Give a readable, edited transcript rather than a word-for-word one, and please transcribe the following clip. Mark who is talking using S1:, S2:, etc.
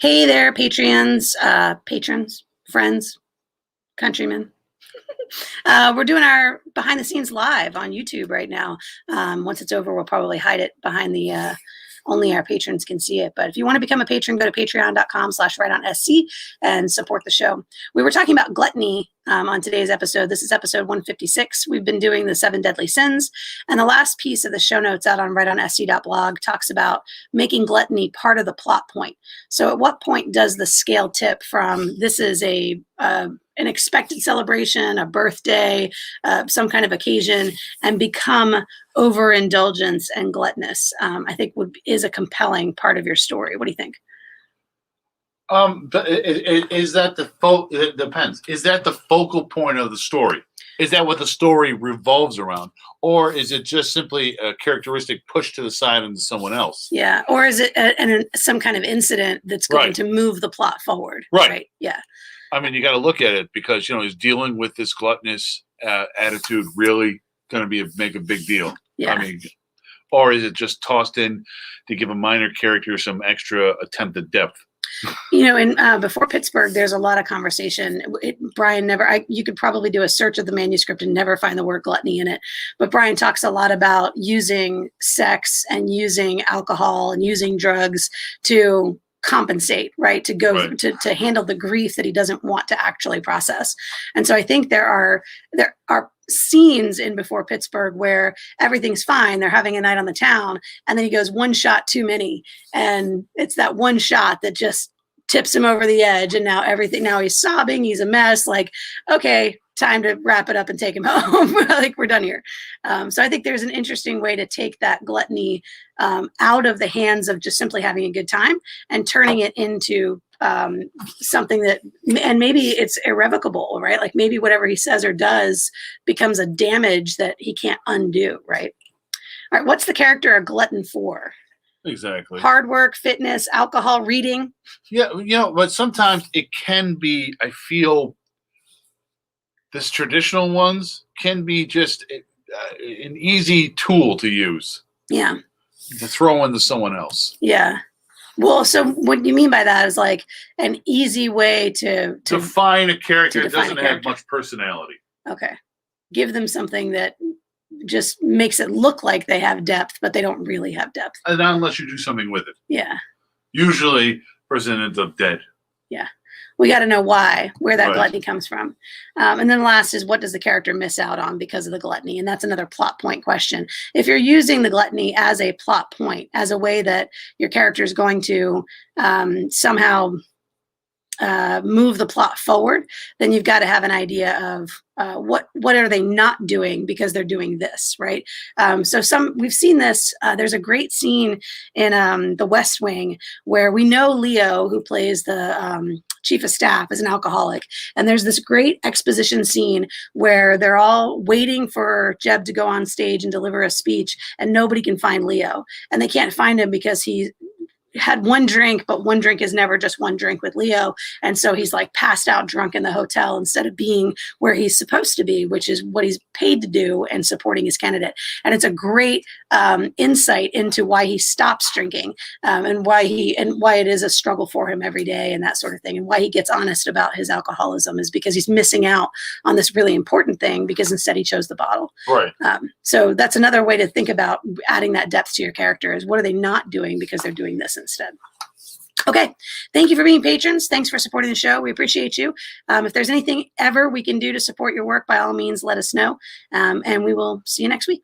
S1: Hey there, Patreons, patrons, friends, countrymen. We're doing our behind the scenes live on YouTube right now. Once it's over, we'll probably hide it behind the only our patrons can see it. But if you want to become a patron, go to patreon.com/rightonSC and support the show. We were talking about gluttony on today's episode. This is episode 156. We've been doing the 7 deadly sins. And the last piece of the show notes out on rightonSC.blog talks about making gluttony part of the plot point. So at what point does the scale tip from this is an expected celebration, a birthday, some kind of occasion, and become overindulgence and gluttonous, I think is a compelling part of your story. What do you think?
S2: Is that it depends. Is that the focal point of the story? Is that what the story revolves around? Or is it just simply a characteristic pushed to the side into someone else?
S1: Yeah. Or is it some kind of incident that's going to move the plot forward?
S2: Right.
S1: Yeah.
S2: I mean, you got to look at it because, is dealing with this gluttonous attitude really going to make a big deal?
S1: Yeah.
S2: I mean, or is it just tossed in to give a minor character some extra attempt at depth?
S1: In Before Pittsburgh, there's a lot of conversation. Brian you could probably do a search of the manuscript and never find the word gluttony in it. But Brian talks a lot about using sex and using alcohol and using drugs to compensate, right? To handle the grief that he doesn't want to actually process. And so I think there are scenes in Before Pittsburgh where everything's fine. They're having a night on the town. And then he goes one shot too many. And it's that one shot that just tips him over the edge. And now he's sobbing. He's a mess. Like, okay, time to wrap it up and take him home. Like, we're done here. So I think there's an interesting way to take that gluttony out of the hands of just simply having a good time and turning it into something that, and maybe it's irrevocable, right? Like maybe whatever he says or does becomes a damage that he can't undo, right? All right, what's the character a glutton for?
S2: Exactly.
S1: Hard work, fitness, alcohol, reading.
S2: Yeah, but sometimes it can be, I feel, this traditional ones can be just an easy tool to use.
S1: Yeah.
S2: To throw into someone else.
S1: Yeah. Well, so what you mean by that is like an easy way to
S2: define a character that doesn't have much personality.
S1: Okay. Give them something that just makes it look like they have depth, but they don't really have depth.
S2: And unless you do something with it.
S1: Yeah.
S2: Usually, person ends up dead.
S1: Yeah. We got to know where that gluttony comes from. And then last is, what does the character miss out on because of the gluttony? And that's another plot point question. If you're using the gluttony as a plot point, as a way that your character is going to somehow move the plot forward, then you've got to have an idea of what are they not doing because they're doing this, right? So we've seen this. There's a great scene in The West Wing where we know Leo, who plays the chief of staff, is an alcoholic, and there's this great exposition scene where they're all waiting for Jeb to go on stage and deliver a speech, and nobody can find Leo, and they can't find him because he had one drink, but one drink is never just one drink with Leo. And so he's like passed out drunk in the hotel instead of being where he's supposed to be, which is what he's paid to do and supporting his candidate. And it's a great insight into why he stops drinking and why it is a struggle for him every day and that sort of thing. And why he gets honest about his alcoholism is because he's missing out on this really important thing because instead he chose the bottle.
S2: Right.
S1: So that's another way to think about adding that depth to your character is what are they not doing because they're doing this instead. Okay. Thank you for being patrons. Thanks for supporting the show. We appreciate you. If there's anything ever we can do to support your work, by all means, let us know. And we will see you next week.